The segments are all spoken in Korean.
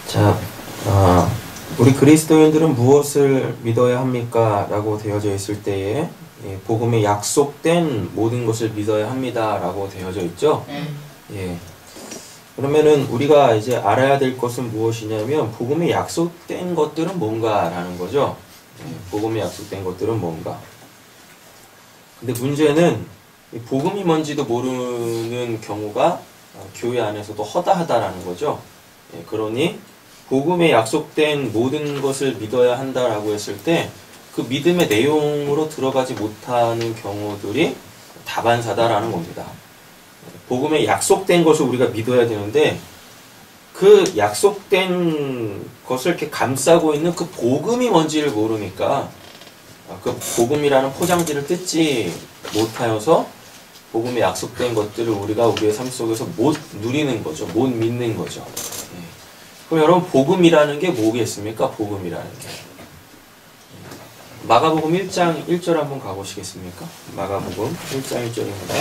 자, 우리 그리스도인들은 무엇을 믿어야 합니까? 라고 되어져 있을 때에 복음에 약속된 모든 것을 믿어야 합니다. 라고 되어져 있죠? 예. 그러면은 우리가 이제 알아야 될 것은 무엇이냐면 복음에 약속된 것들은 뭔가라는 거죠. 복음에 약속된 것들은 뭔가. 근데 문제는 복음이 뭔지도 모르는 경우가 교회 안에서도 허다하다라는 거죠. 예, 그러니 복음에 약속된 모든 것을 믿어야 한다라고 했을 때 그 믿음의 내용으로 들어가지 못하는 경우들이 다반사다라는 겁니다. 복음에 약속된 것을 우리가 믿어야 되는데 그 약속된 것을 이렇게 감싸고 있는 그 복음이 뭔지를 모르니까 그 복음이라는 포장지를 뜯지 못하여서 복음에 약속된 것들을 우리가 우리의 삶 속에서 못 누리는 거죠. 못 믿는 거죠. 그럼 여러분 복음이라는 게 뭐겠습니까? 복음이라는 게. 마가복음 1장 1절 한번 가보시겠습니까? 마가복음 1장 1절입니다.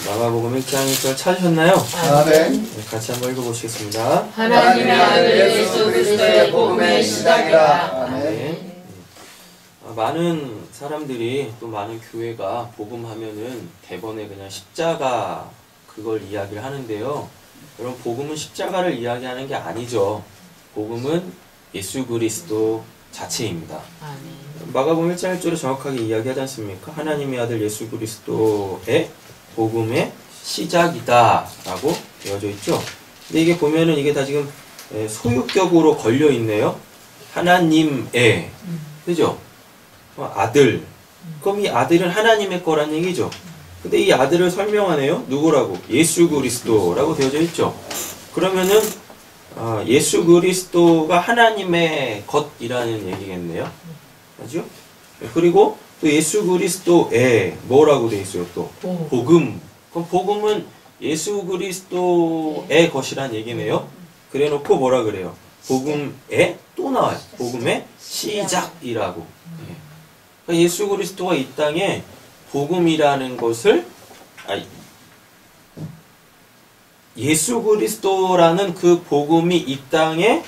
마가복음 1장 1절 찾으셨나요? 아멘. 네, 같이 한번 읽어보시겠습니다. 하나님의 아들 예수 그리스도의 복음의 시작이라. 아멘. 많은 사람들이 또 많은 교회가 복음하면은 대번에 그냥 십자가 그걸 이야기를 하는데요. 여러분 복음은 십자가를 이야기하는 게 아니죠. 복음은 예수 그리스도 자체입니다. 마가복음 1장 1절에 정확하게 이야기하지 않습니까? 하나님의 아들 예수 그리스도의 복음의 시작이다 라고 되어져 있죠. 근데 이게 보면은 이게 다 지금 소유격으로 걸려 있네요. 하나님의, 그죠? 아들. 그럼 이 아들은 하나님의 거란 얘기죠. 근데 이 아들을 설명하네요. 누구라고? 예수 그리스도라고 되어져 있죠. 그러면은 예수 그리스도가 하나님의 것이라는 얘기겠네요. 맞죠? 그리고 또 예수 그리스도에 뭐라고 되어 있어요? 또 복음. 그럼 복음은 예수 그리스도의 것이란 얘기네요. 그래놓고 뭐라 그래요? 복음에 또 나와요. 복음의 시작이라고. 그러니까 예수 그리스도가 이 땅에 복음이라는 것을 예수 그리스도라는 그 복음이 이 땅에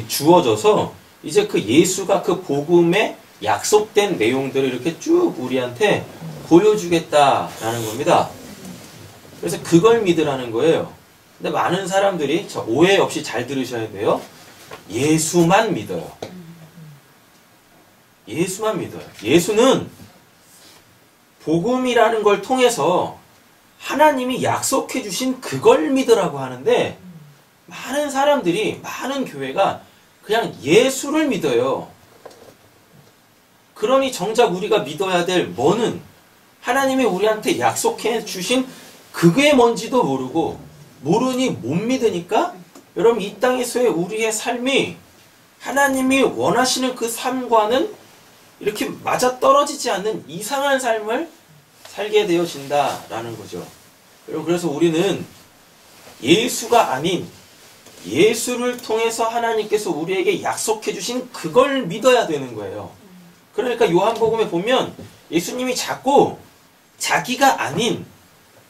주어져서 이제 그 예수가 그 복음에 약속된 내용들을 이렇게 쭉 우리한테 보여주겠다라는 겁니다. 그래서 그걸 믿으라는 거예요. 근데 많은 사람들이 오해 없이 잘 들으셔야 돼요. 예수만 믿어요. 예수만 믿어요. 예수는 복음이라는 걸 통해서 하나님이 약속해 주신 그걸 믿으라고 하는데 많은 사람들이, 많은 교회가 그냥 예수를 믿어요. 그러니 정작 우리가 믿어야 될 뭐는 하나님이 우리한테 약속해 주신 그게 뭔지도 모르고 모르니 못 믿으니까 여러분 이 땅에서의 우리의 삶이 하나님이 원하시는 그 삶과는 이렇게 맞아떨어지지 않는 이상한 삶을 살게 되어진다라는 거죠. 여러분 그래서 우리는 예수가 아닌 예수를 통해서 하나님께서 우리에게 약속해 주신 그걸 믿어야 되는 거예요. 그러니까 요한복음에 보면 예수님이 자꾸 자기가 아닌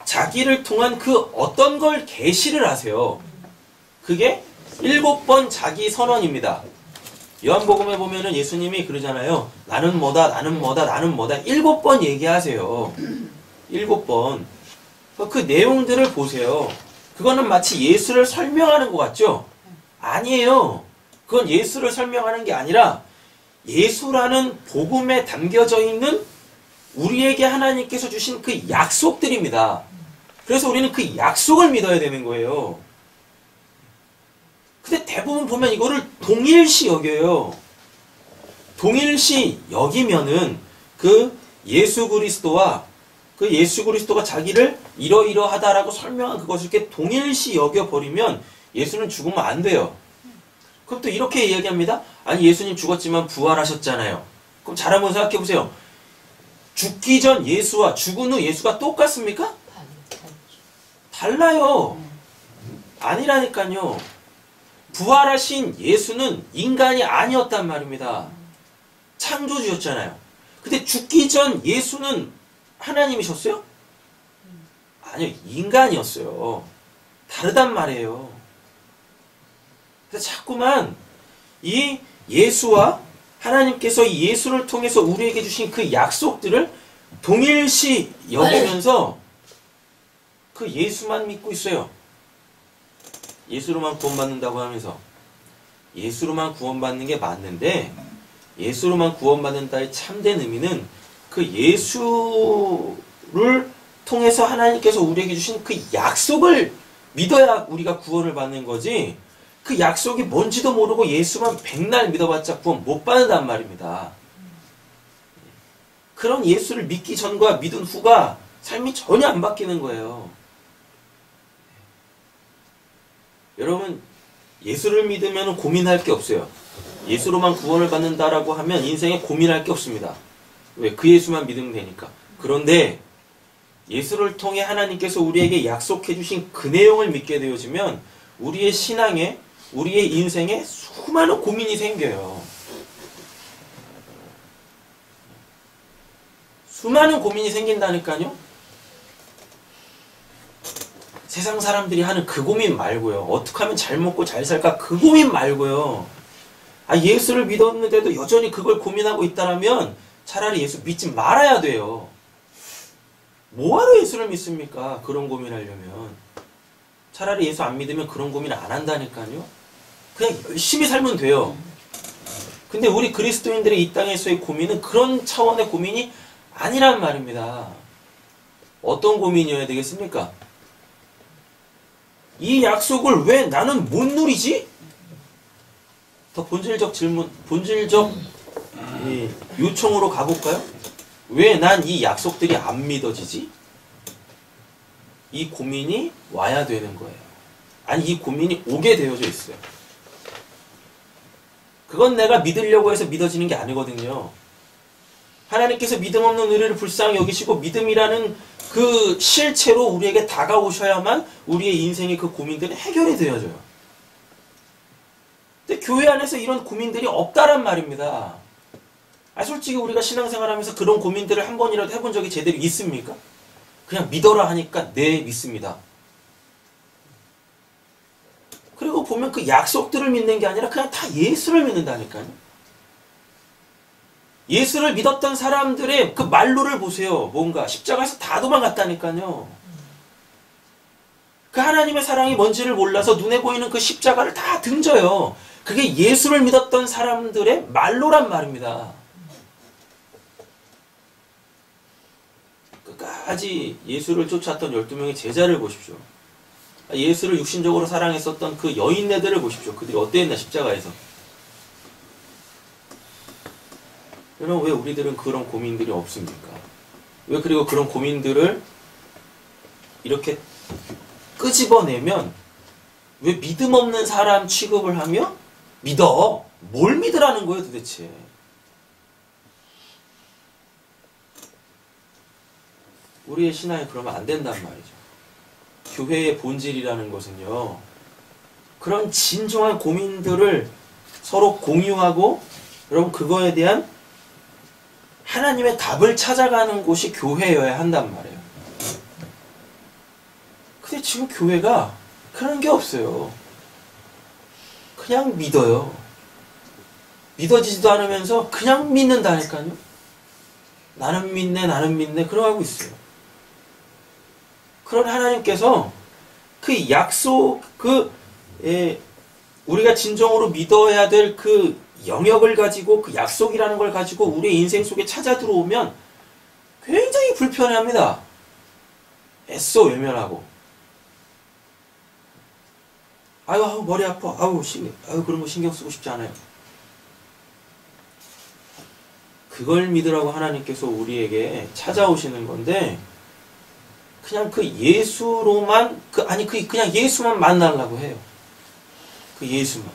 자기를 통한 그 어떤 걸 계시를 하세요. 그게 7번 자기 선언입니다. 요한복음에 보면은 예수님이 그러잖아요. 나는 뭐다, 나는 뭐다, 나는 뭐다. 7번 얘기하세요. 7번. 그 내용들을 보세요. 그거는 마치 예수를 설명하는 것 같죠? 아니에요. 그건 예수를 설명하는 게 아니라 예수라는 복음에 담겨져 있는 우리에게 하나님께서 주신 그 약속들입니다. 그래서 우리는 그 약속을 믿어야 되는 거예요. 근데 대부분 보면 이거를 동일시 여겨요. 동일시 여기면은 그 예수 그리스도와 그 예수 그리스도가 자기를 이러이러하다라고 설명한 그것을 이렇게 동일시 여겨버리면 예수는 죽으면 안 돼요. 그럼 또 이렇게 이야기합니다. 아니 예수님 죽었지만 부활하셨잖아요. 그럼 잘 한번 생각해 보세요. 죽기 전 예수와 죽은 후 예수가 똑같습니까? 달라요. 아니라니까요. 부활하신 예수는 인간이 아니었단 말입니다. 창조주였잖아요. 근데 죽기 전 예수는 하나님이셨어요? 아니요, 인간이었어요. 다르단 말이에요. 그래서 자꾸만 이 예수와 하나님께서 이 예수를 통해서 우리에게 주신 그 약속들을 동일시 여기면서 그 예수만 믿고 있어요. 예수로만 구원받는다고 하면서 예수로만 구원받는 게 맞는데, 예수로만 구원받는다의 참된 의미는 그 예수를 통해서 하나님께서 우리에게 주신 그 약속을 믿어야 우리가 구원을 받는 거지, 그 약속이 뭔지도 모르고 예수만 백날 믿어봤자 구원 못 받는단 말입니다. 그런 예수를 믿기 전과 믿은 후가 삶이 전혀 안 바뀌는 거예요. 여러분, 예수를 믿으면 고민할 게 없어요. 예수로만 구원을 받는다라고 하면 인생에 고민할 게 없습니다. 왜? 그 예수만 믿으면 되니까. 그런데 예수를 통해 하나님께서 우리에게 약속해 주신 그 내용을 믿게 되어지면 우리의 신앙에, 우리의 인생에 수많은 고민이 생겨요. 수많은 고민이 생긴다니까요. 세상 사람들이 하는 그 고민 말고요. 어떻게 하면 잘 먹고 잘 살까? 그 고민 말고요. 예수를 믿었는데도 여전히 그걸 고민하고 있다면 차라리 예수 믿지 말아야 돼요. 뭐하러 예수를 믿습니까? 그런 고민하려면. 차라리 예수 안 믿으면 그런 고민 안 한다니까요. 그냥 열심히 살면 돼요. 근데 우리 그리스도인들의 이 땅에서의 고민은 그런 차원의 고민이 아니란 말입니다. 어떤 고민이어야 되겠습니까? 이 약속을 왜 나는 못 누리지? 더 본질적 질문, 본질적 요청으로 가볼까요? 왜 난 이 약속들이 안 믿어지지? 이 고민이 와야 되는 거예요. 아니, 이 고민이 오게 되어져 있어요. 그건 내가 믿으려고 해서 믿어지는 게 아니거든요. 하나님께서 믿음 없는 우리를 불쌍히 여기시고 믿음이라는 그 실체로 우리에게 다가오셔야만 우리의 인생의 그 고민들이 해결이 되어져요. 근데 교회 안에서 이런 고민들이 없다란 말입니다. 솔직히 우리가 신앙생활하면서 그런 고민들을 한 번이라도 해본 적이 제대로 있습니까? 그냥 믿어라 하니까 네, 믿습니다. 그리고 보면 그 약속들을 믿는 게 아니라 그냥 다 예수를 믿는다니까요. 예수를 믿었던 사람들의 그 말로를 보세요. 뭔가 십자가에서 다 도망갔다니까요. 그 하나님의 사랑이 뭔지를 몰라서 눈에 보이는 그 십자가를 다 등져요. 그게 예수를 믿었던 사람들의 말로란 말입니다. 끝까지 예수를 쫓았던 12명의 제자를 보십시오. 예수를 육신적으로 사랑했었던 그 여인네들을 보십시오. 그들이 어땠나, 십자가에서. 여러분, 왜 우리들은 그런 고민들이 없습니까? 왜 그리고 그런 고민들을 이렇게 끄집어내면 왜 믿음 없는 사람 취급을 하며 믿어? 뭘 믿으라는 거예요, 도대체? 우리의 신앙이 그러면 안 된단 말이죠. 교회의 본질이라는 것은요, 그런 진중한 고민들을 서로 공유하고, 여러분, 그거에 대한 하나님의 답을 찾아가는 곳이 교회여야 한단 말이에요. 근데 지금 교회가 그런 게 없어요. 그냥 믿어요. 믿어지지도 않으면서 그냥 믿는다니까요. 나는 믿네, 나는 믿네, 그러고 있어요. 그런 하나님께서 그 약속, 우리가 진정으로 믿어야 될 그 영역을 가지고, 그 약속이라는 걸 가지고 우리의 인생 속에 찾아 들어오면 굉장히 불편해합니다. 애써 외면하고. 아유, 머리 아파. 그런 거 신경 쓰고 싶지 않아요. 그걸 믿으라고 하나님께서 우리에게 찾아오시는 건데, 그냥 그 예수로만, 그냥 예수만 만나려고 해요. 그 예수만.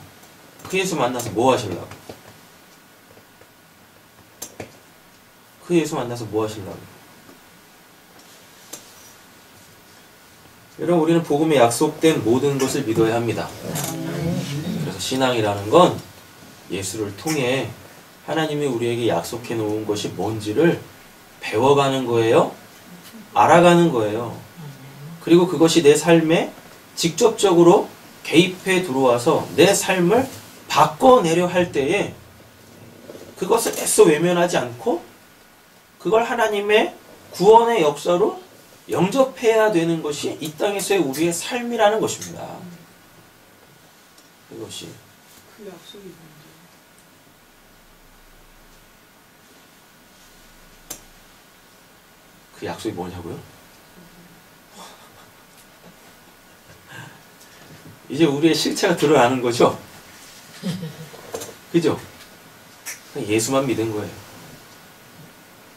그 예수 만나서 뭐 하시려고? 그 예수 만나서 뭐 하시려고? 여러분, 우리는 복음에 약속된 모든 것을 믿어야 합니다. 그래서 신앙이라는 건 예수를 통해 하나님이 우리에게 약속해 놓은 것이 뭔지를 배워가는 거예요. 알아가는 거예요. 그리고 그것이 내 삶에 직접적으로 개입해 들어와서 내 삶을 바꿔내려 할 때에 그것을 애써 외면하지 않고 그걸 하나님의 구원의 역사로 영접해야 되는 것이 이 땅에서의 우리의 삶이라는 것입니다. 이것이 그 약속이 뭔데? 그 약속이 뭐냐고요? 이제 우리의 실체가 드러나는 거죠? 그죠? 예수만 믿은 거예요.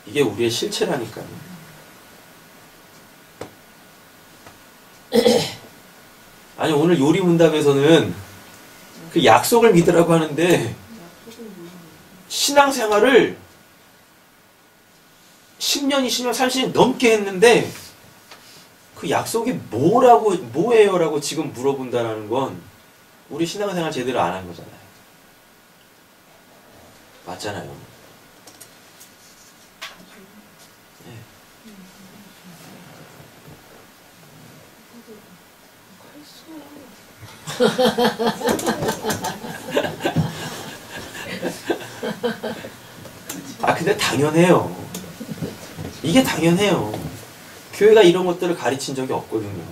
이게 우리의 실체라니까요. 아니 오늘 요리문답에서는 그 약속을 믿으라고 하는데 신앙생활을 10년, 20년, 30년 넘게 했는데 그 약속이 뭐예요? 라고 지금 물어본다는 건 우리 신앙생활 제대로 안 한 거잖아요. 맞잖아요. 네. 아 근데 당연해요. 이게 당연해요. 교회가 이런 것들을 가르친 적이 없거든요.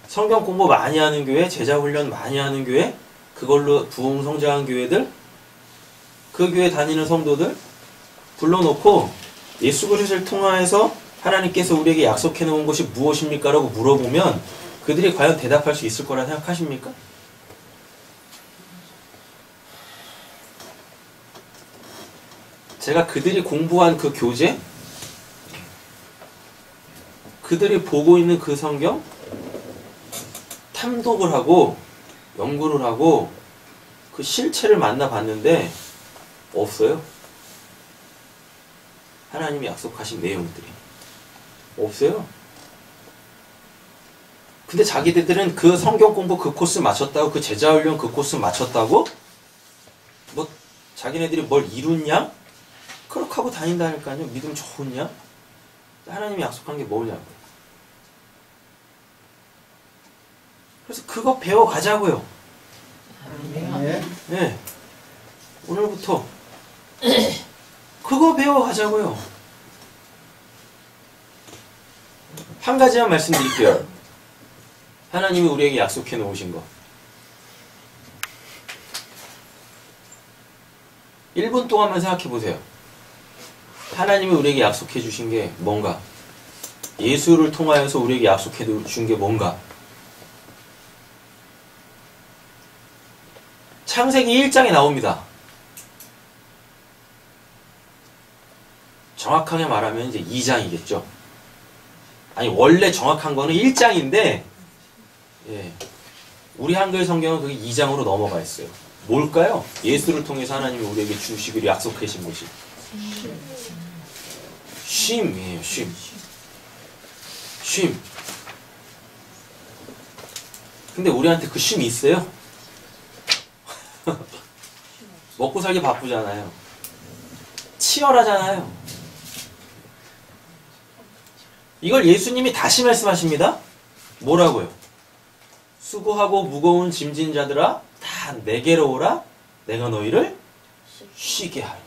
성경 공부 많이 하는 교회, 제자 훈련 많이 하는 교회, 그걸로 부흥 성장한 교회들, 그 교회 다니는 성도들 불러놓고 예수 그리스도를 통하여서 하나님께서 우리에게 약속해 놓은 것이 무엇입니까? 라고 물어보면 그들이 과연 대답할 수 있을 거라 생각하십니까? 제가 그들이 공부한 그 교재, 그들이 보고 있는 그 성경 탐독을 하고 연구를 하고 그 실체를 만나봤는데 없어요. 하나님이 약속하신 내용들이 없어요. 근데 자기들은 그 성경 공부 그 코스 마쳤다고, 그 제자 훈련 그 코스 마쳤다고 뭐 자기네들이 뭘 이룬냐? 그렇게 하고 다닌다니까요. 믿음 좋으냐? 하나님이 약속한 게 뭐냐고. 그래서 그거 배워가자고요. 네. 오늘부터 그거 배워가자고요. 한 가지만 말씀드릴게요. 하나님이 우리에게 약속해 놓으신 거. 1분 동안만 생각해 보세요. 하나님이 우리에게 약속해 주신 게 뭔가? 예수를 통하여서 우리에게 약속해 준 게 뭔가? 창세기 1장에 나옵니다. 정확하게 말하면 이제 2장이겠죠. 아니 원래 정확한 거는 1장인데 예, 우리 한글 성경은 그게 2장으로 넘어가 있어요. 뭘까요? 예수를 통해서 하나님이 우리에게 주시기로 약속해 주신 것이 쉼이에요. 쉼. 근데 우리한테 그 쉼이 있어요? 먹고 살기 바쁘잖아요. 치열하잖아요. 이걸 예수님이 다시 말씀하십니다. 뭐라고요? 수고하고 무거운 짐진 자들아 다 내게로 오라. 내가 너희를 쉬게 하리라.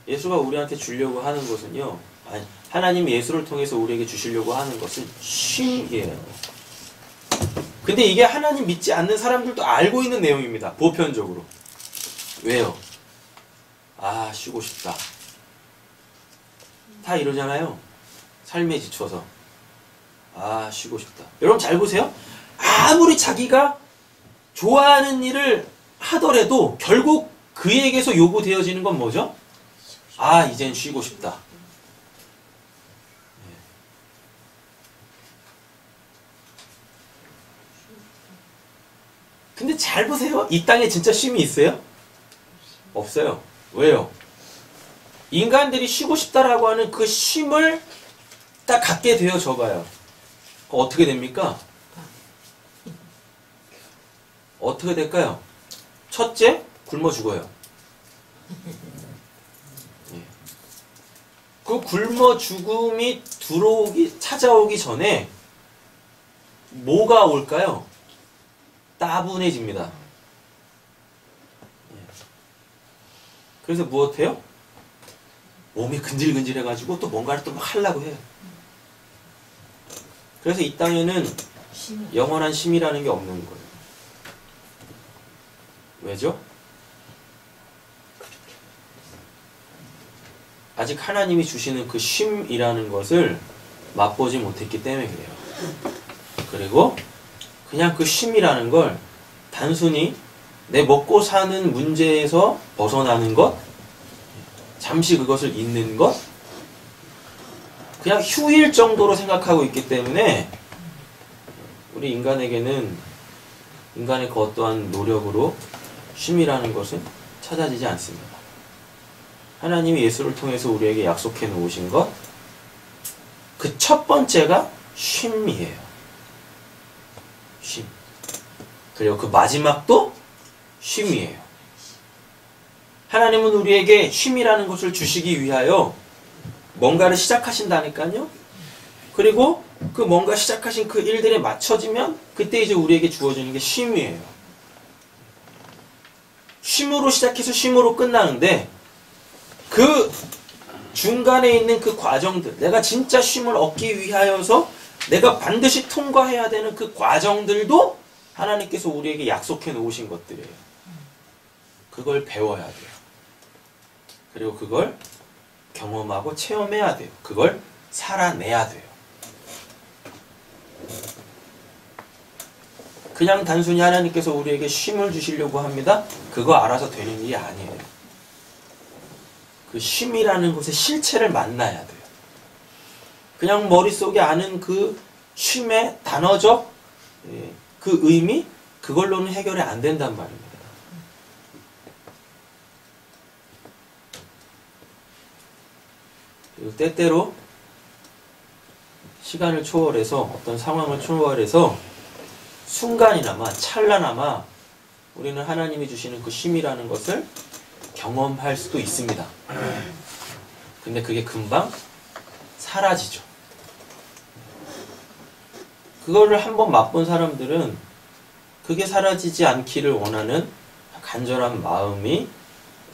예수가 우리한테 주려고 하는 것은요. 아니, 하나님이 예수를 통해서 우리에게 주시려고 하는 것은 쉼이에요. 근데 이게 하나님 믿지 않는 사람들도 알고 있는 내용입니다. 보편적으로. 왜요? 아, 쉬고 싶다. 다 이러잖아요. 삶에 지쳐서. 아, 쉬고 싶다. 여러분 잘 보세요. 아무리 자기가 좋아하는 일을 하더라도 결국 그에게서 요구되어지는 건 뭐죠? 아, 이젠 쉬고 싶다. 근데 잘 보세요. 이 땅에 진짜 쉼이 있어요? 없어요. 왜요? 인간들이 쉬고 싶다라고 하는 그 쉼을 딱 갖게 되어져 봐요. 어떻게 됩니까? 어떻게 될까요? 첫째, 굶어 죽어요. 예. 그 굶어 죽음이 찾아오기 전에 뭐가 올까요? 따분해집니다. 예. 그래서 무엇해요? 몸이 근질근질해가지고 또 뭔가를 또 막 하려고 해요. 그래서 이 땅에는 영원한 쉼이라는 게 없는 거예요. 왜죠? 아직 하나님이 주시는 그 쉼이라는 것을 맛보지 못했기 때문에 그래요. 그리고 그냥 그 쉼이라는 걸 단순히 내 먹고 사는 문제에서 벗어나는 것, 잠시 그것을 잊는 것, 그냥 휴일 정도로 생각하고 있기 때문에 우리 인간에게는 인간의 그 어떠한 노력으로 쉼이라는 것은 찾아지지 않습니다. 하나님이 예수를 통해서 우리에게 약속해 놓으신 것, 그 첫 번째가 쉼이에요. 쉼. 그리고 그 마지막도 쉼이에요. 하나님은 우리에게 쉼이라는 것을 주시기 위하여 뭔가를 시작하신다니까요. 그리고 그 뭔가 시작하신 그 일들에 맞춰지면 그때 이제 우리에게 주어지는 게 쉼이에요. 쉼으로 시작해서 쉼으로 끝나는데 그 중간에 있는 그 과정들, 내가 진짜 쉼을 얻기 위하여서 내가 반드시 통과해야 되는 그 과정들도 하나님께서 우리에게 약속해 놓으신 것들이에요. 그걸 배워야 돼요. 그리고 그걸 경험하고 체험해야 돼요. 그걸 살아내야 돼요. 그냥 단순히 하나님께서 우리에게 쉼을 주시려고 합니다. 그거 알아서 되는 일이 아니에요. 그 쉼이라는 것의 실체를 만나야 돼요. 그냥 머릿속에 아는 그 쉼의 단어적 그 의미, 그걸로는 해결이 안 된단 말입니다. 그리고 때때로 시간을 초월해서 어떤 상황을 초월해서 순간이나마 찰나나마 우리는 하나님이 주시는 그 쉼이라는 것을 경험할 수도 있습니다. 근데 그게 금방 사라지죠. 그거를 한번 맛본 사람들은 그게 사라지지 않기를 원하는 간절한 마음이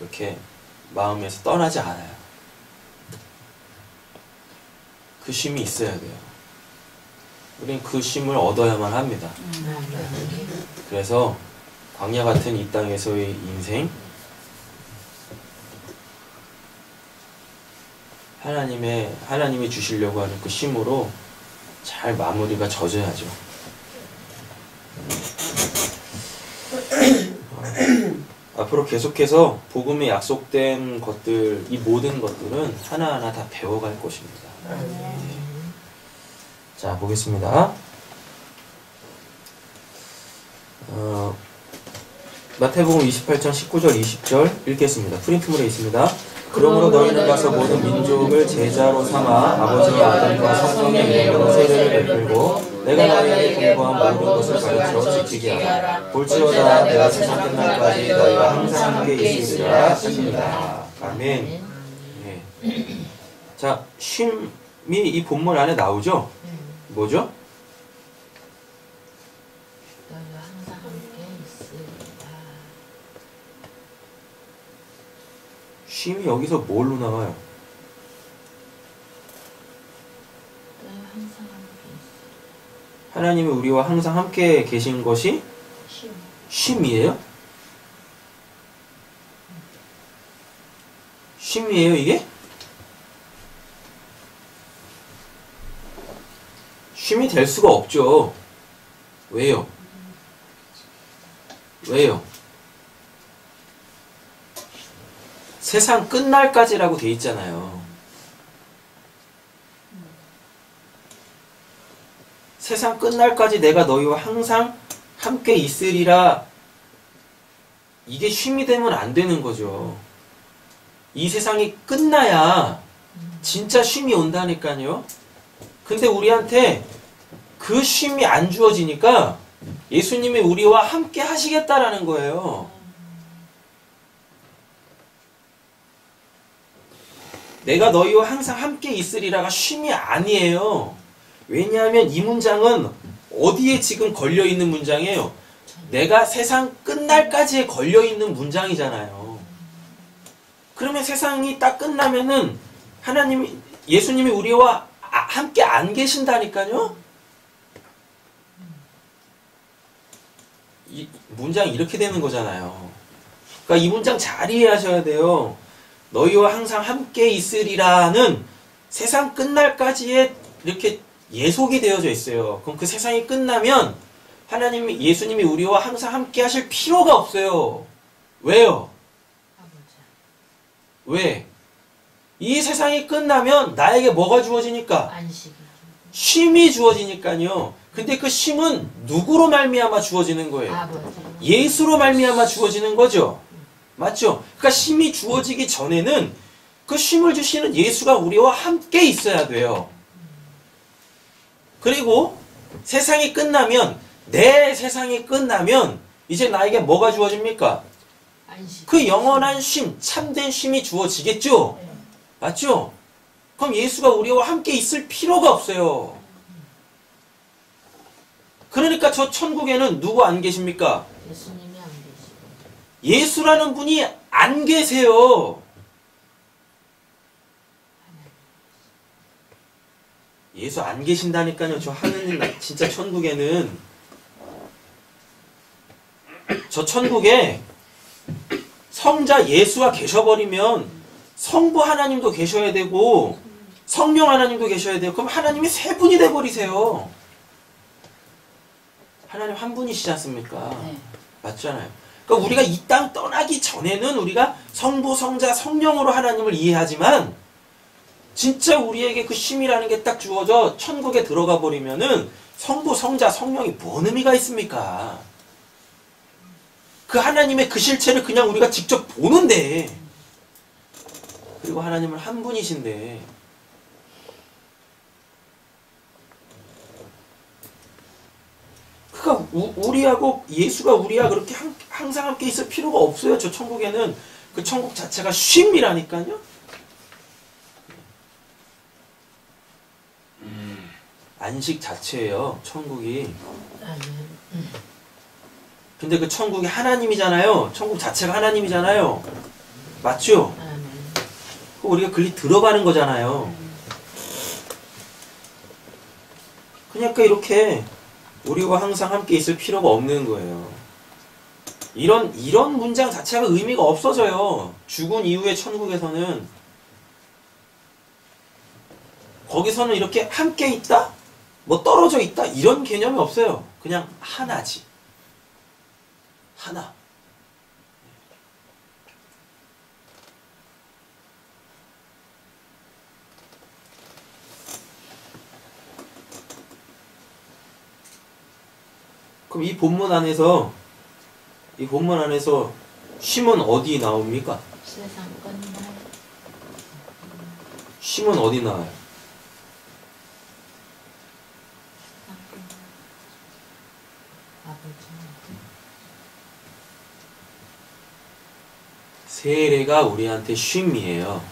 이렇게 마음에서 떠나지 않아요. 그 쉼이 있어야 돼요. 우리는 그 쉼을 얻어야만 합니다. 그래서 광야 같은 이 땅에서의 인생, 하나님이 주시려고 하는 그 쉼으로 잘 마무리가 젖어야죠. 앞으로 계속해서 복음에 약속된 것들, 이 모든 것들은 하나하나 다 배워갈 것입니다. 자, 보겠습니다. 마태복음 28장 19절 20절 읽겠습니다. 프린트물에 있습니다. 그러므로 너희는 가서 모든 민족을 제자로 삼아 아버지와 아들과 성령의 이름으로 세례를 베풀고 내가 너희에게 공부한 모든 것을 가르쳐 지키게 하라. 볼지어다 내가 세상 끝날까지 너희와 항상 함께 있으리라 하십니다. 아멘. 네. 자, 쉼이 이 본문 안에 나오죠? 뭐죠? 너희와 항상 함께 있으리라. 쉼이 여기서 뭘로 나와요? 너희와 항상 함께 있으리라. 하나님이 우리와 항상 함께 계신 것이 쉼이에요? 쉼이에요, 이게? 쉼이 될 수가 없죠. 왜요? 왜요? 세상 끝날까지라고 돼 있잖아요. 세상 끝날까지 내가 너희와 항상 함께 있으리라. 이게 쉼이 되면 안 되는 거죠. 이 세상이 끝나야 진짜 쉼이 온다니까요. 근데 우리한테 그 쉼이 안 주어지니까 예수님이 우리와 함께 하시겠다라는 거예요. 내가 너희와 항상 함께 있으리라가 쉼이 아니에요. 왜냐하면 이 문장은 어디에 지금 걸려있는 문장이에요? 내가 세상 끝날까지에 걸려있는 문장이잖아요. 그러면 세상이 딱 끝나면은 예수님이 우리와 함께 안 계신다니까요? 이 문장이 이렇게 되는 거잖아요. 그러니까 이 문장 잘 이해하셔야 돼요. 너희와 항상 함께 있으리라는 세상 끝날까지에 이렇게 예속이 되어져 있어요. 그럼 그 세상이 끝나면 예수님이 우리와 항상 함께 하실 필요가 없어요. 왜요? 왜? 이 세상이 끝나면 나에게 뭐가 주어지니까? 안식이. 쉼이 주어지니까요. 근데 그 쉼은 누구로 말미암아 주어지는 거예요? 아버지. 예수로 말미암아 주어지는 거죠. 맞죠? 그러니까 쉼이 주어지기 전에는 그 쉼을 주시는 예수가 우리와 함께 있어야 돼요. 그리고 세상이 끝나면 내 세상이 끝나면 이제 나에게 뭐가 주어집니까? 안식. 그 영원한 쉼, 참된 쉼이 주어지겠죠? 맞죠? 그럼 예수가 우리와 함께 있을 필요가 없어요. 그러니까 저 천국에는 누구 안 계십니까? 예수님이 안 계시고. 예수라는 분이 안 계세요. 예수 안 계신다니까요. 저 하느님 진짜 천국에는 저 천국에 성자 예수가 계셔버리면 성부 하나님도 계셔야 되고 성령 하나님도 계셔야 돼요. 그럼 하나님이 세 분이 돼버리세요. 하나님 한 분이시지 않습니까? 네. 맞잖아요. 그러니까 우리가 이 땅 떠나기 전에는 우리가 성부, 성자, 성령으로 하나님을 이해하지만 진짜 우리에게 그 쉼이라는 게 딱 주어져 천국에 들어가 버리면은 성부, 성자, 성령이 뭔 의미가 있습니까? 그 하나님의 그 실체를 그냥 우리가 직접 보는데 그리고 하나님은 한 분이신데 그러니까 우리하고 예수가 우리와 그렇게 항상 함께 있을 필요가 없어요. 저 천국에는 그 천국 자체가 쉼이라니까요. 안식 자체예요. 천국이. 근데 그 천국이 하나님이잖아요. 천국 자체가 하나님이잖아요. 맞죠? 우리가 글리 들어가는 거잖아요. 그러니까 이렇게 우리와 항상 함께 있을 필요가 없는 거예요. 이런 문장 자체가 의미가 없어져요. 죽은 이후의 천국에서는 거기서는 이렇게 함께 있다? 뭐 떨어져 있다? 이런 개념이 없어요. 그냥 하나지. 하나. 그럼 이 본문 안에서 쉼은 어디 나옵니까? 세상 끝날. 쉼은 어디 나와요? 아버지. 세례가 우리한테 쉼이에요.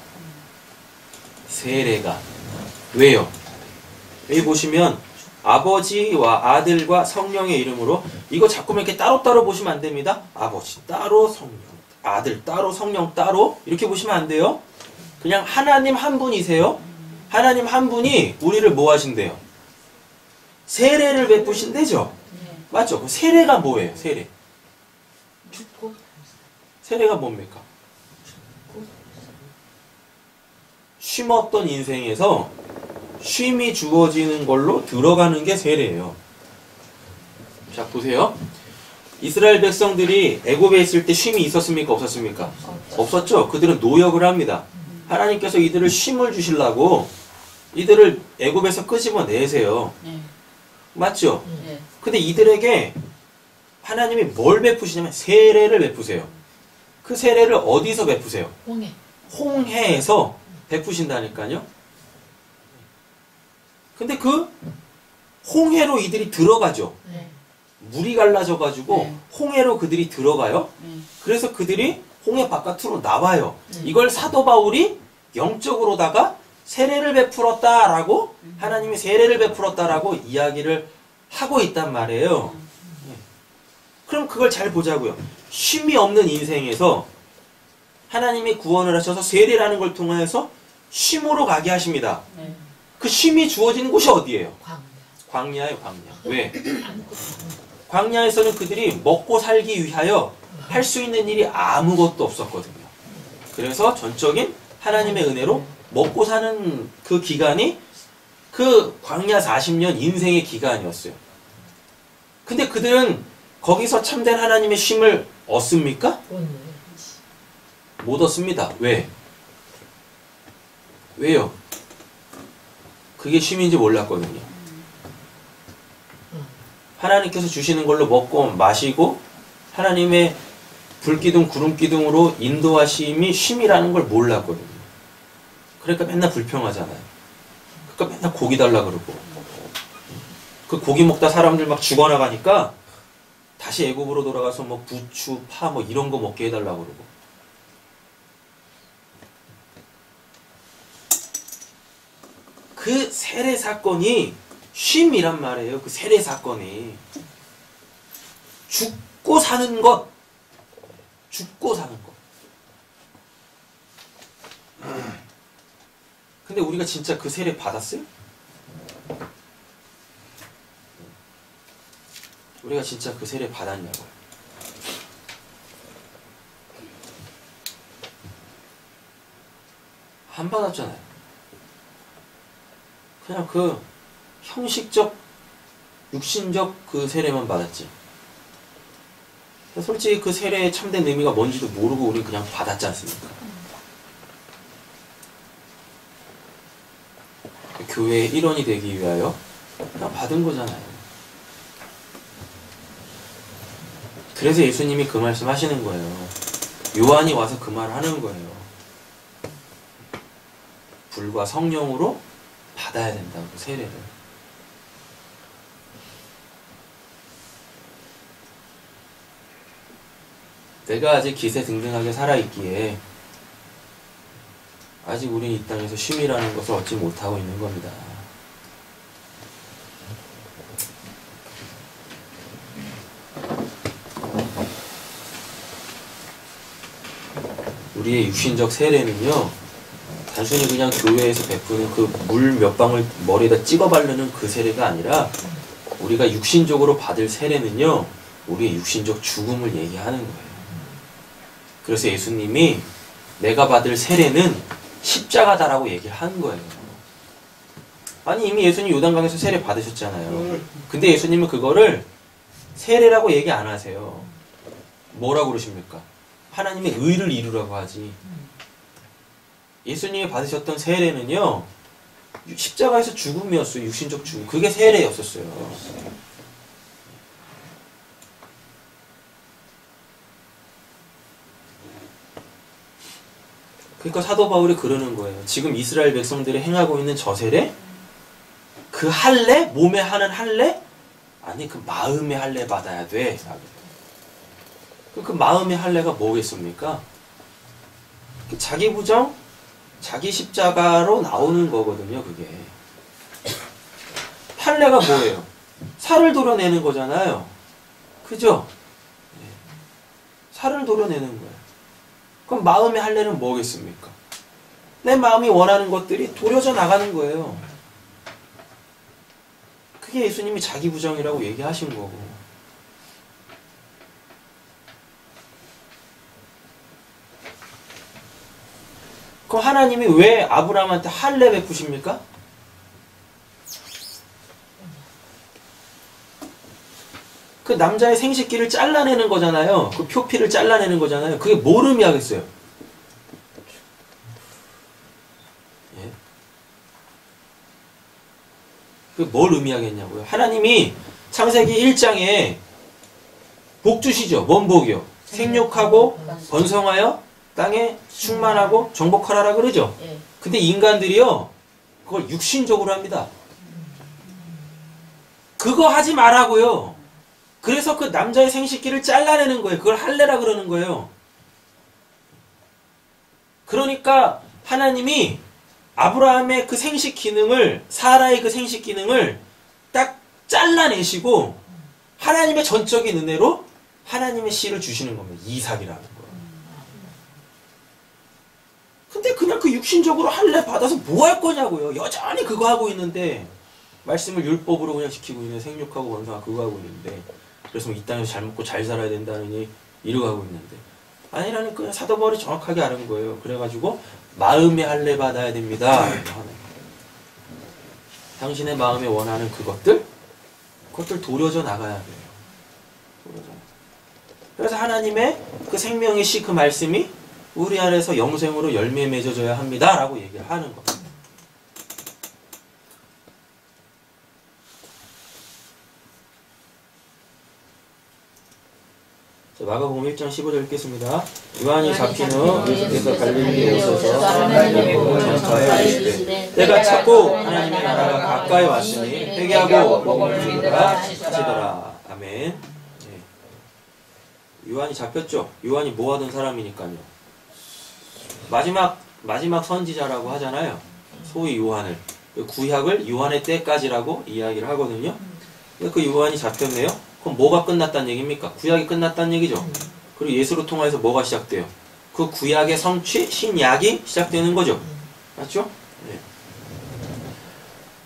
세례가. 왜요? 여기 보시면 아버지와 아들과 성령의 이름으로 이거 자꾸만 이렇게 따로따로 보시면 안 됩니다. 아버지 따로 성령, 아들 따로 성령 따로 이렇게 보시면 안 돼요. 그냥 하나님 한 분이세요. 하나님 한 분이 우리를 뭐 하신대요? 세례를 베푸신대죠. 네. 맞죠? 그 세례가 뭐예요? 세례. 죽고 세례가 뭡니까? 쉼 없던 인생에서 쉼이 주어지는 걸로 들어가는 게 세례예요. 자, 보세요. 이스라엘 백성들이 애굽에 있을 때 쉼이 있었습니까? 없었습니까? 없었죠. 그들은 노역을 합니다. 하나님께서 이들을 쉼을 주시려고 이들을 애굽에서 끄집어내세요. 네. 맞죠? 네. 근데 이들에게 하나님이 뭘 베푸시냐면 세례를 베푸세요. 그 세례를 어디서 베푸세요? 홍해. 홍해에서 베푸신다니까요. 근데 그 홍해로 이들이 들어가죠. 네. 물이 갈라져가지고 네. 홍해로 그들이 들어가요. 네. 그래서 그들이 홍해 바깥으로 나와요. 네. 이걸 사도 바울이 영적으로다가 세례를 베풀었다라고 하나님이 세례를 베풀었다라고 이야기를 하고 있단 말이에요. 그럼 그걸 잘 보자고요. 쉼이 없는 인생에서 하나님이 구원을 하셔서 세례라는 걸 통해서 쉼으로 가게 하십니다. 네. 그 쉼이 주어지는 곳이 어디예요? 광야. 광야예요, 광야. 왜? 아무것도 광야에서는 그들이 먹고 살기 위하여 할 수 있는 일이 아무것도 없었거든요. 그래서 전적인 하나님의 은혜로 먹고 사는 그 기간이 그 광야 40년 인생의 기간이었어요. 근데 그들은 거기서 참된 하나님의 쉼을 얻습니까? 없는 못 얻습니다. 왜? 왜요? 그게 쉼인지 몰랐거든요. 하나님께서 주시는 걸로 먹고 마시고 하나님의 불기둥 구름기둥으로 인도하심이 쉼이라는 걸 몰랐거든요. 그러니까 맨날 불평하잖아요. 그러니까 맨날 고기 달라 그러고 그 고기 먹다 사람들 막 죽어나가니까 다시 애굽으로 돌아가서 뭐 부추, 파 뭐 이런 거 먹게 해달라 그러고 그 세례 사건이 쉼이란 말이에요. 그 세례 사건이 죽고 사는 것, 죽고 사는 것. 근데 우리가 진짜 그 세례 받았어요? 우리가 진짜 그 세례 받았냐고요. 안 받았잖아요. 그냥 그 형식적, 육신적 그 세례만 받았지. 솔직히 그 세례의 참된 의미가 뭔지도 모르고 우리 그냥 받았지 않습니까? 교회의 일원이 되기 위하여 그냥 받은 거잖아요. 그래서 예수님이 그 말씀 하시는 거예요. 요한이 와서 그 말 하는 거예요. 불과 성령으로 받아야 된다고, 세례를. 내가 아직 기세등등하게 살아있기에 아직 우린 이 땅에서 쉼이라는 것을 얻지 못하고 있는 겁니다. 우리의 육신적 세례는요, 단순히 그냥 교회에서 베푸는 그 물 몇 방울 머리에다 찍어 바르는 그 세례가 아니라 우리가 육신적으로 받을 세례는요, 우리의 육신적 죽음을 얘기하는 거예요. 그래서 예수님이 내가 받을 세례는 십자가다라고 얘기를 하는 거예요. 아니 이미 예수님 요단강에서 세례 받으셨잖아요. 근데 예수님은 그거를 세례라고 얘기 안 하세요. 뭐라고 그러십니까? 하나님의 의를 이루라고 하지. 예수님이 받으셨던 세례는요, 십자가에서 죽음이었어요. 육신적 죽음. 그게 세례였었어요. 그러니까 사도 바울이 그러는 거예요. 지금 이스라엘 백성들이 행하고 있는 저 세례? 그 할례? 몸에 하는 할례? 아니 그 마음의 할례 받아야 돼. 그 마음의 할례가 뭐겠습니까? 자기 부정, 자기 십자가로 나오는 거거든요. 그게 할례가 뭐예요? 살을 도려내는 거잖아요. 그죠? 살을 도려내는 거예요. 그럼 마음의 할례는 뭐겠습니까? 내 마음이 원하는 것들이 도려져 나가는 거예요. 그게 예수님이 자기 부정이라고 얘기하신 거고. 그럼 하나님이 왜 아브라함한테 할례 베푸십니까? 그 남자의 생식기를 잘라내는 거잖아요. 그 표피를 잘라내는 거잖아요. 그게 뭘 의미하겠어요? 예? 그게 뭘 의미하겠냐고요? 하나님이 창세기 1장에 복 주시죠. 뭔 복이요? 생육하고 번성하여 땅에 충만하고 정복하라라 그러죠. 예. 근데 인간들이요, 그걸 육신적으로 합니다. 그거 하지 말라고요. 그래서 그 남자의 생식기를 잘라내는 거예요. 그걸 할례라 그러는 거예요. 그러니까 하나님이 아브라함의 그 생식 기능을, 사라의 그 생식 기능을 딱 잘라내시고 하나님의 전적인 은혜로 하나님의 씨를 주시는 겁니다. 이삭이라는 거. 근데 그냥 그 육신적으로 할례 받아서 뭐 할 거냐고요. 여전히 그거 하고 있는데, 말씀을 율법으로 그냥 지키고 있는, 생육하고 원상하고 그거 하고 있는데, 그래서 이 땅에서 잘 먹고 잘 살아야 된다느니 이러고 하고 있는데, 아니라니까. 사도 바울이 정확하게 아는 거예요. 그래가지고 마음의 할례 받아야 됩니다. 당신의 마음에 원하는 그것들 도려져 나가야 돼요. 도려져. 그래서 하나님의 그 생명의 씨, 그 말씀이 우리 안에서 영생으로 열매 맺어져야 합니다. 라고 얘기를 하는 겁니다. 자, 마가복음 1장 15절 읽겠습니다. 요한이 잡힌 후 예수께서 갈릴리에 오셔서 하나님의 복음을 전파하여 이르시되 때가 찼고 하나님의 나라가 가까이 왔으니 회개하고 복음을 믿으라 하시더라. 아멘. 네. 요한이 잡혔죠. 요한이 뭐 하던 사람이니까요. 마지막 선지자라고 하잖아요. 소위 요한을. 구약을 요한의 때까지라고 이야기를 하거든요. 그 요한이 잡혔네요. 그럼 뭐가 끝났다는 얘기입니까? 구약이 끝났다는 얘기죠. 그리고 예수로 통해서 뭐가 시작돼요? 그 구약의 성취, 신약이 시작되는 거죠. 맞죠? 네.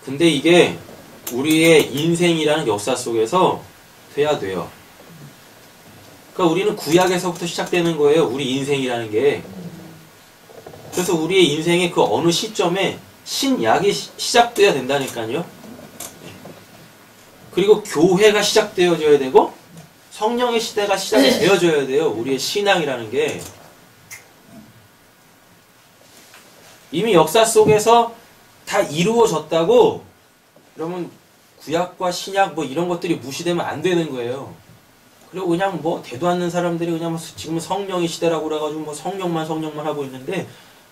근데 이게 우리의 인생이라는 역사 속에서 돼야 돼요. 그러니까 우리는 구약에서부터 시작되는 거예요. 우리 인생이라는 게. 그래서 우리의 인생의 그 어느 시점에 신약이 시작돼야 된다니까요. 그리고 교회가 시작되어져야 되고 성령의 시대가 시작이 되어져야 돼요. 우리의 신앙이라는 게. 이미 역사 속에서 다 이루어졌다고 그러면 구약과 신약 뭐 이런 것들이 무시되면 안 되는 거예요. 그리고 그냥 뭐 대도 않는 사람들이 그냥 지금 성령의 시대라고 그래가지고 뭐 성령만 하고 있는데,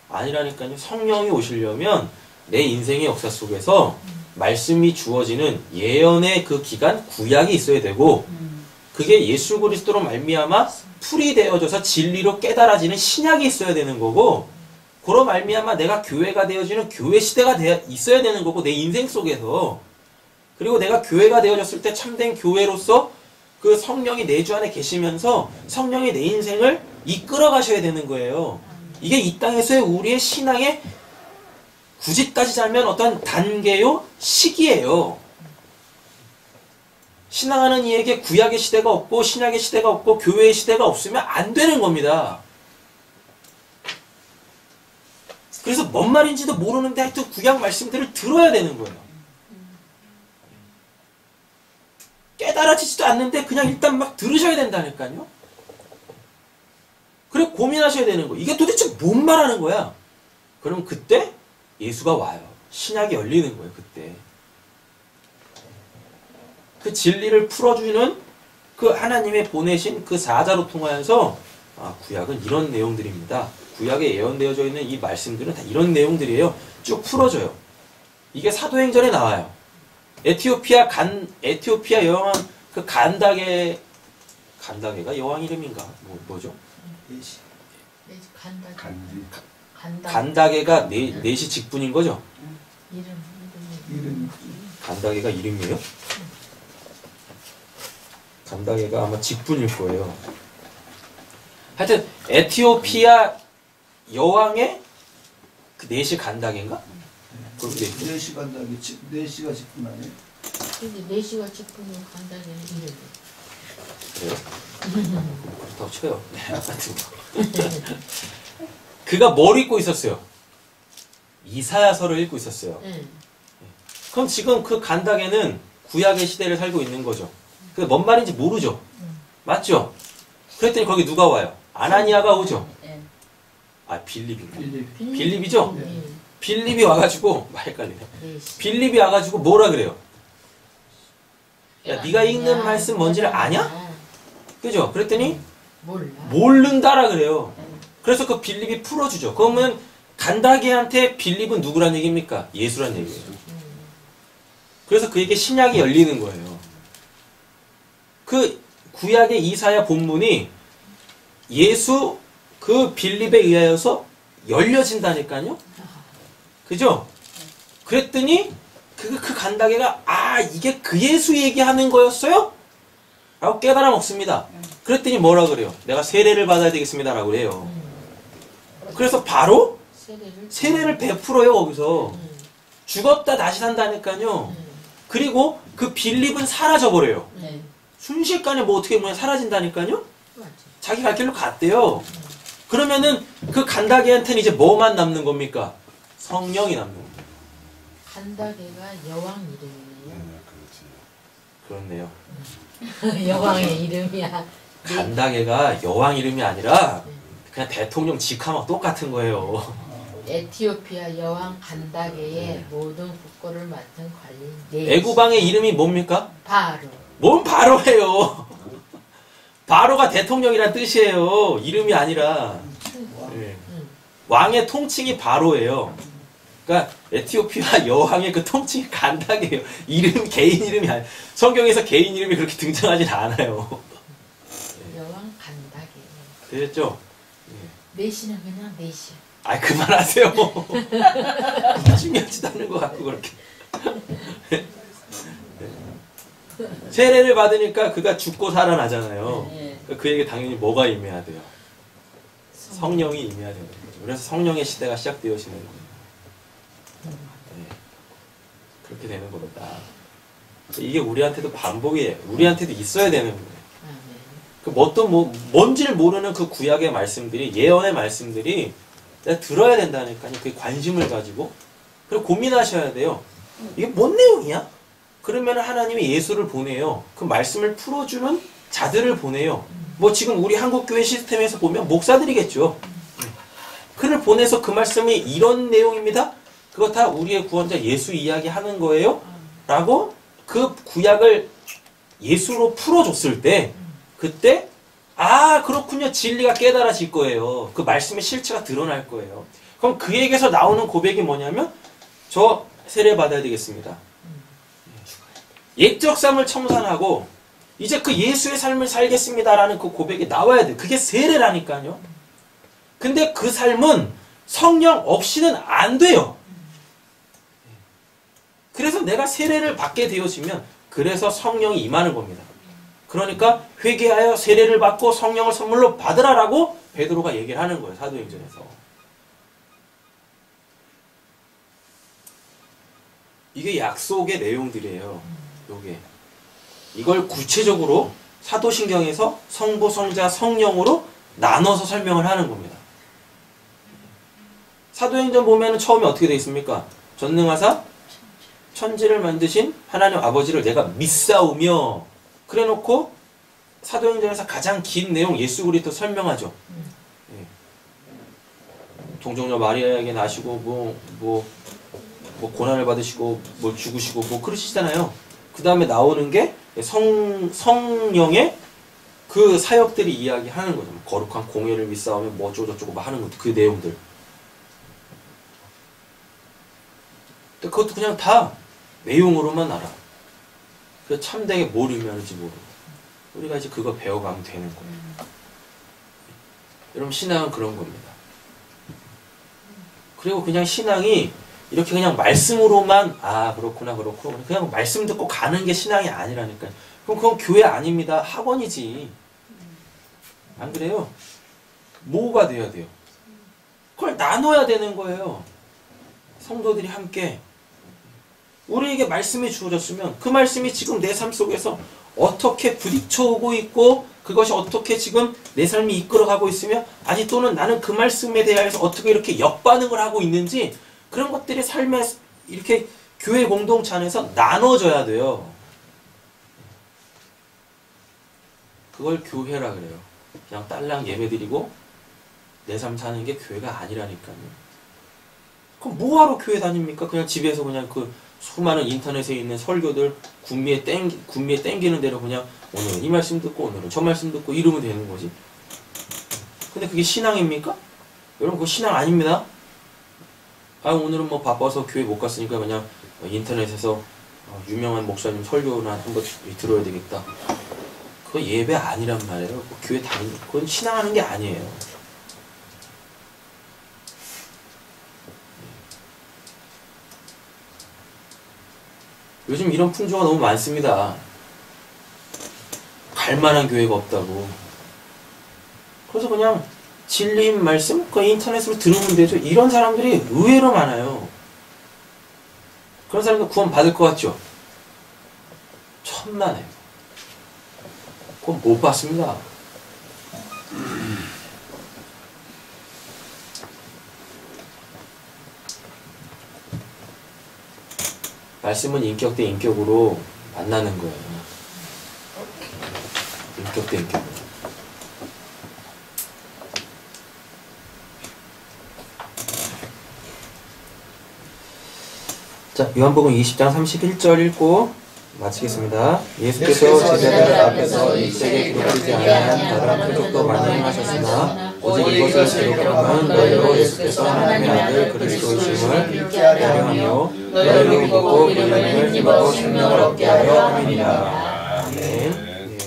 아니라니까요. 성령이 오시려면 내 인생의 역사 속에서 말씀이 주어지는 예언의 그 기간, 구약이 있어야 되고, 그게 예수 그리스도로 말미암아 풀이 되어져서 진리로 깨달아지는 신약이 있어야 되는 거고, 그로 말미암아 내가 교회가 되어지는 교회 시대가 있어야 되는 거고, 내 인생 속에서. 그리고 내가 교회가 되어졌을 때 참된 교회로서 그 성령이 내 주 안에 계시면서 성령이 내 인생을 이끌어 가셔야 되는 거예요. 이게 이 땅에서의 우리의 신앙의, 굳이 따지자면 어떤 단계요, 시기예요. 신앙하는 이에게 구약의 시대가 없고 신약의 시대가 없고 교회의 시대가 없으면 안 되는 겁니다. 그래서 뭔 말인지도 모르는데 하여튼 구약 말씀들을 들어야 되는 거예요. 깨달아지지도 않는데 그냥 일단 막 들으셔야 된다니까요. 그래 고민하셔야 되는 거예요. 이게 도대체 뭔 말하는 거야? 그럼 그때 예수가 와요. 신약이 열리는 거예요. 그때. 그 진리를 풀어주는 그 하나님의 보내신 그 사자로 통하여서, 아, 구약은 이런 내용들입니다. 구약에 예언되어져 있는 이 말씀들은 다 이런 내용들이에요. 쭉 풀어줘요. 이게 사도행전에 나와요. 에티오피아 여왕 그 간다게가 여왕 이름인가? 뭐죠? 간다게가 넷이 직분인 거죠? 이름. 간다게가 이름이에요? 간다게가 아마 직분일 거예요. 하여튼 에티오피아 여왕의 그 넷이 간다게인가? 넷이 간다게, 넷이가 직분 아니에요? 근데 4시가 직분으로 간다는 이름. 그래요? 그렇다고 쳐요. 같은 거. 그가 뭘 읽고 있었어요? 이사야서를 읽고 있었어요. 그럼 지금 그 간다게는 구약의 시대를 살고 있는 거죠. 그게 뭔 말인지 모르죠. 맞죠? 그랬더니 거기 누가 와요? 아나니아가 오죠. 아, 빌립이죠? 빌립이 와가지고, 헷갈리네. 빌립이 와가지고 뭐라 그래요? 야, 네가 읽는 말씀 뭔지를 아냐? 그죠? 그랬더니 모른다라 그래요. 그래서 그 빌립이 풀어주죠. 그러면 간다게한테 빌립은 누구란 얘기입니까? 예수란 얘기예요. 그래서 그에게 신약이 열리는 거예요. 그 구약의 이사야 본문이 예수 그 빌립에 의하여서 열려진다니까요. 그죠? 그랬더니 그 간다개가 아 이게 그 예수 얘기하는 거였어요? 라고 깨달아 먹습니다. 그랬더니 뭐라 그래요? 내가 세례를 받아야 되겠습니다 라고 그래요. 그래서 바로 세례를 베풀어요 거기서. 죽었다 다시 산다니까요. 그리고 그 빌립은 사라져버려요. 네. 순식간에 뭐 어떻게 보면 사라진다니까요. 맞죠. 자기 갈 길로 갔대요. 그러면은 그 간다개한테는 이제 뭐만 남는 겁니까? 성령이 남는 겁니다. 간다개가 여왕 이름이네요. 그렇네요. 여왕의 이름이야. 간다개가 여왕 이름이 아니라 그냥 대통령 직함하고 똑같은 거예요. 에티오피아 여왕 간다게의 모든 국고를 맡은 관리인 애구방의 이름이 뭡니까? 바로. 뭔 바로예요. 바로가 대통령이란 뜻이에요. 이름이 아니라. 네. 왕의 통칭이 바로예요. 그러니까 에티오피아 여왕의 그 통칭이 간다게요. 이름 개인 이름이 아니에요. 성경에서 개인 이름이 그렇게 등장하진 않아요. 여왕 간다게. 됐죠? 메시는 그냥 메시야. 아 그만하세요. 중요하지도 않은 것 같고 그렇게. 세례를 받으니까 그가 죽고 살아나잖아요. 그에게 당연히 뭐가 임해야 돼요? 성령이 임해야 되는 거죠. 그래서 성령의 시대가 시작되어지는 거예요. 네. 그렇게 되는 겁니다. 이게 우리한테도 반복이에요. 우리한테도 있어야 되는 거예요. 그 뭔지를 모르는 그 구약의 말씀들이, 예언의 말씀들이 내가 들어야 된다니까요. 그게 관심을 가지고. 그리고 고민하셔야 돼요. 이게 뭔 내용이야? 그러면 하나님이 예수를 보내요. 그 말씀을 풀어주는 자들을 보내요. 뭐 지금 우리 한국교회 시스템에서 보면 목사들이겠죠. 그를 보내서 그 말씀이 이런 내용입니다. 그거 다 우리의 구원자 예수 이야기하는 거예요. 라고 그 구약을 예수로 풀어줬을 때 그때 아 그렇군요. 진리가 깨달아질 거예요. 그 말씀의 실체가 드러날 거예요. 그럼 그에게서 나오는 고백이 뭐냐면 저 세례 받아야 되겠습니다. 옛적 삶을 청산하고 이제 그 예수의 삶을 살겠습니다라는 그 고백이 나와야 돼. 그게 세례라니까요. 근데 그 삶은 성령 없이는 안 돼요. 그래서 내가 세례를 받게 되어지면 그래서 성령이 임하는 겁니다. 그러니까 회개하여 세례를 받고 성령을 선물로 받으라라고 베드로가 얘기를 하는 거예요. 사도행전에서. 이게 약속의 내용들이에요. 요게. 이걸 구체적으로 사도신경에서 성부, 성자, 성령으로 나눠서 설명을 하는 겁니다. 사도행전 보면은 처음에 어떻게 되어 있습니까? 전능하사 천지를 만드신 하나님 아버지를 내가 믿사오며 그래 놓고 사도행전에서 가장 긴 내용 예수 그리스도 설명하죠. 예. 동정녀 마리아에게 나시고 뭐 고난을 받으시고 뭐 죽으시고 뭐 그러시잖아요. 그 다음에 나오는 게 성령의 그 사역들이 이야기하는 거죠. 거룩한 공예를 믿사오며 뭐 어쩌고저쩌고 뭐 하는 것도 그 내용들. 근데 그것도 그냥 다 내용으로만 알아. 그 참되게 뭘 의미하는지 모르고. 우리가 이제 그거 배워가면 되는 거예요. 여러분 신앙은 그런 겁니다. 그리고 그냥 신앙이 이렇게 그냥 말씀으로만 아 그렇구나 그렇고 그냥 말씀 듣고 가는 게 신앙이 아니라니까요. 그럼 그건 교회 아닙니다. 학원이지. 안 그래요? 뭐가 돼야 돼요? 그걸 나눠야 되는 거예요. 성도들이 함께. 우리에게 말씀이 주어졌으면 그 말씀이 지금 내 삶 속에서 어떻게 부딪혀오고 있고 그것이 어떻게 지금 내 삶이 이끌어가고 있으며 아니 또는 나는 그 말씀에 대해서 어떻게 이렇게 역반응을 하고 있는지 그런 것들이 삶에 이렇게 교회 공동체 안에서 나눠져야 돼요. 그걸 교회라 그래요. 그냥 딸랑 예배드리고 내 삶 사는 게 교회가 아니라니까요. 그럼 뭐하러 교회 다닙니까? 그냥 집에서 그냥 그 수많은 인터넷에 있는 설교들 군미에 땡기는 대로 그냥 오늘은 이 말씀 듣고 오늘은 저 말씀 듣고 이러면 되는 거지. 근데 그게 신앙입니까? 여러분 그거 신앙 아닙니다. 아 오늘은 뭐 바빠서 교회 못 갔으니까 그냥 인터넷에서 유명한 목사님 설교나 한번 들어야 되겠다. 그거 예배 아니란 말이에요. 교회 다니는 그건 신앙하는 게 아니에요. 요즘 이런 풍조가 너무 많습니다. 갈만한 교회가 없다고. 그래서 그냥 진리인 말씀 그 인터넷으로 들으면 되죠. 이런 사람들이 의외로 많아요. 그런 사람들 구원 받을 것 같죠? 천만에요. 그건 못 받습니다. 말씀은 인격 대 인격으로 만나는 거예요. 인격 대 인격. 자, 요한복음 20장 31절 읽고 마치겠습니다. 예수께서 제자들 앞에서 이 책에 기록되지 아니한 다른 표적도 많이 행하셨으나 오직 이것을 기록하면 너희로 예수께서 하나님의 아들 그리스도이심을 믿게 하려 하며 너희로 믿고 그 이름을 힘입어 생명을 얻게 하려 함이니라. 아멘.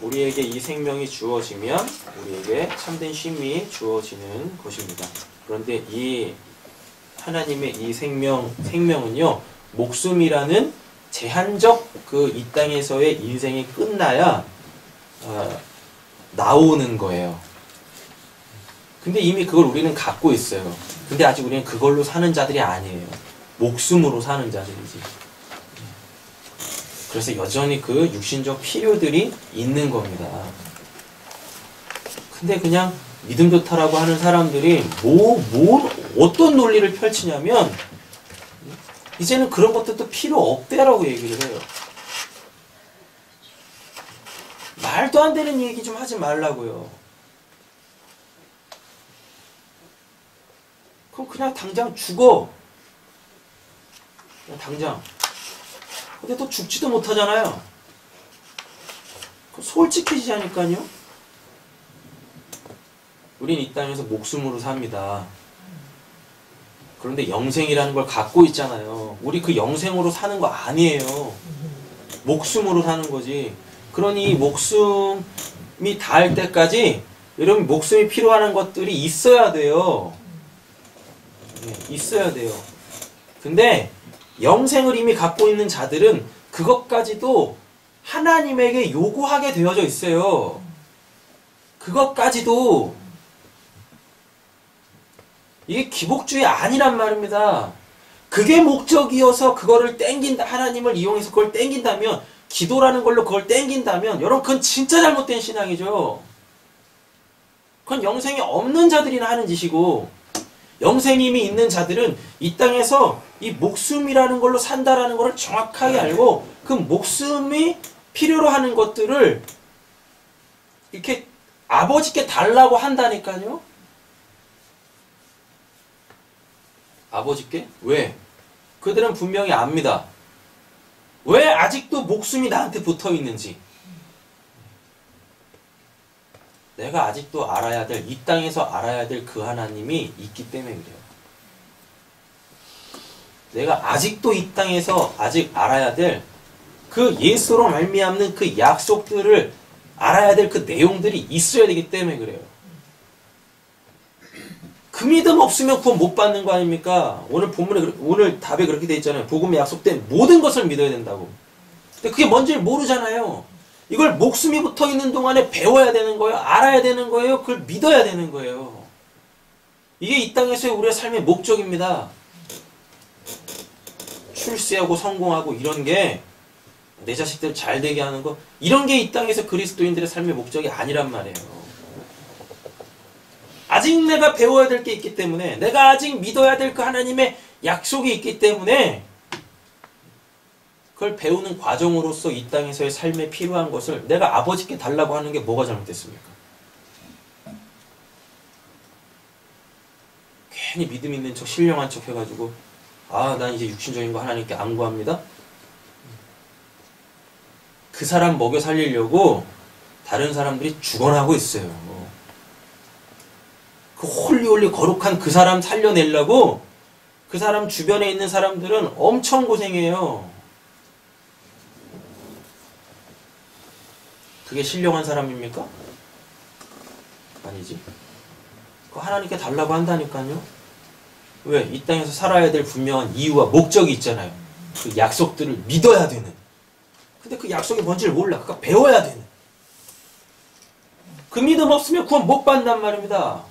우리에게 이 생명이 주어지면 우리에게 참된 쉼이 주어지는 것입니다. 그런데 이 하나님의 이 생명은요, 목숨이라는 제한적 그 이 땅에서의 인생이 끝나야 나오는 거예요. 근데 이미 그걸 우리는 갖고 있어요. 근데 아직 우리는 그걸로 사는 자들이 아니에요. 목숨으로 사는 자들이지. 그래서 여전히 그 육신적 필요들이 있는 겁니다. 근데 그냥 믿음 좋다라고 하는 사람들이 어떤 논리를 펼치냐면 이제는 그런 것들도 필요 없대라고 얘기를 해요. 말도 안 되는 얘기 좀 하지 말라고요. 그럼 그냥 당장 죽어. 그냥 당장. 근데 또 죽지도 못하잖아요. 솔직해지자니까요. 우린 이 땅에서 목숨으로 삽니다. 그런데 영생이라는 걸 갖고 있잖아요. 우리 그 영생으로 사는 거 아니에요. 목숨으로 사는 거지. 그러니 목숨이 닿을 때까지 여러분 목숨이 필요한 것들이 있어야 돼요. 있어야 돼요. 근데 영생을 이미 갖고 있는 자들은 그것까지도 하나님에게 요구하게 되어져 있어요. 그것까지도. 이게 기복주의 아니란 말입니다. 그게 목적이어서 그거를 땡긴다, 하나님을 이용해서 그걸 땡긴다면, 기도라는 걸로 그걸 땡긴다면, 여러분 그건 진짜 잘못된 신앙이죠. 그건 영생이 없는 자들이나 하는 짓이고, 영생이 이미 있는 자들은 이 땅에서 이 목숨이라는 걸로 산다라는 것을 정확하게 알고 그 목숨이 필요로 하는 것들을 이렇게 아버지께 달라고 한다니까요. 아버지께? 왜? 그들은 분명히 압니다. 왜 아직도 목숨이 나한테 붙어 있는지. 내가 아직도 알아야 될, 이 땅에서 알아야 될 그 하나님이 있기 때문에 그래요. 내가 아직도 이 땅에서 아직 알아야 될 그 예수로 말미암는 그 약속들을 알아야 될 그 내용들이 있어야 되기 때문에 그래요. 그 믿음 없으면 구원 못 받는 거 아닙니까? 오늘 답에 그렇게 돼 있잖아요. 복음에 약속된 모든 것을 믿어야 된다고. 근데 그게 뭔지를 모르잖아요. 이걸 목숨이 붙어 있는 동안에 배워야 되는 거예요. 알아야 되는 거예요. 그걸 믿어야 되는 거예요. 이게 이 땅에서의 우리의 삶의 목적입니다. 출세하고 성공하고 이런 게 내 자식들 잘 되게 하는 거, 이런 게 이 땅에서 그리스도인들의 삶의 목적이 아니란 말이에요. 아직 내가 배워야 될 게 있기 때문에, 내가 아직 믿어야 될 그 하나님의 약속이 있기 때문에 그걸 배우는 과정으로서 이 땅에서의 삶에 필요한 것을 내가 아버지께 달라고 하는 게 뭐가 잘못됐습니까? 괜히 믿음 있는 척, 신령한 척 해가지고 난 이제 육신적인 거 하나님께 안 구합니다. 그 사람 먹여 살리려고 다른 사람들이 죽어나고 있어요. 그 홀리홀리 거룩한 그 사람 살려내려고 그 사람 주변에 있는 사람들은 엄청 고생해요. 그게 신령한 사람입니까? 아니지. 그거 하나님께 달라고 한다니까요. 왜? 이 땅에서 살아야 될 분명한 이유와 목적이 있잖아요. 그 약속들을 믿어야 되는. 근데 그 약속이 뭔지를 몰라. 그러니까 배워야 되는. 그 믿음 없으면 구원 못 받는단 말입니다.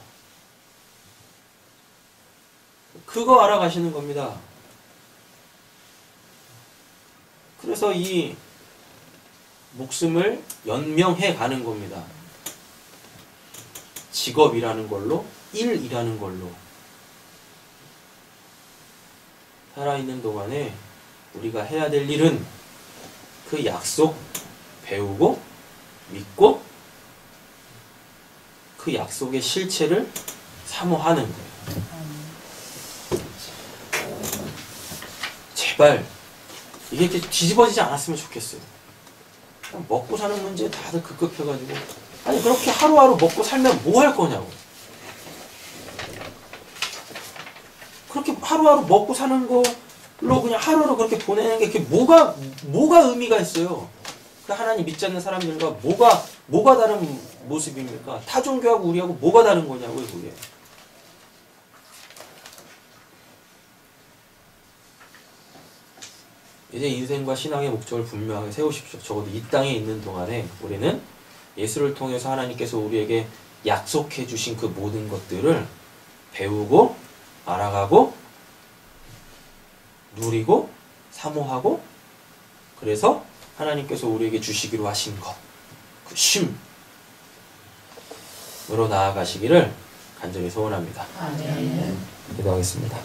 그거 알아가시는 겁니다. 그래서 이 목숨을 연명해 가는 겁니다. 직업이라는 걸로, 일이라는 걸로. 살아있는 동안에 우리가 해야 될 일은 그 약속 배우고 믿고 그 약속의 실체를 사모하는 거예요. 제발 이게 이렇게 뒤집어지지 않았으면 좋겠어요. 그냥 먹고 사는 문제에 다들 급급해가지고 아니 그렇게 하루하루 먹고 살면 뭐 할 거냐고. 그렇게 하루하루 먹고 사는 걸로 그냥 하루를 그렇게 보내는 게 그게 뭐가 의미가 있어요? 그 하나님 믿지 않는 사람들과 뭐가 다른 모습입니까? 타 종교하고 우리하고 뭐가 다른 거냐고요, 그게. 이제 인생과 신앙의 목적을 분명하게 세우십시오. 적어도 이 땅에 있는 동안에 우리는 예수를 통해서 하나님께서 우리에게 약속해 주신 그 모든 것들을 배우고 알아가고 누리고 사모하고 그래서 하나님께서 우리에게 주시기로 하신 것, 그 쉼으로 나아가시기를 간절히 소원합니다. 아멘. 기도하겠습니다.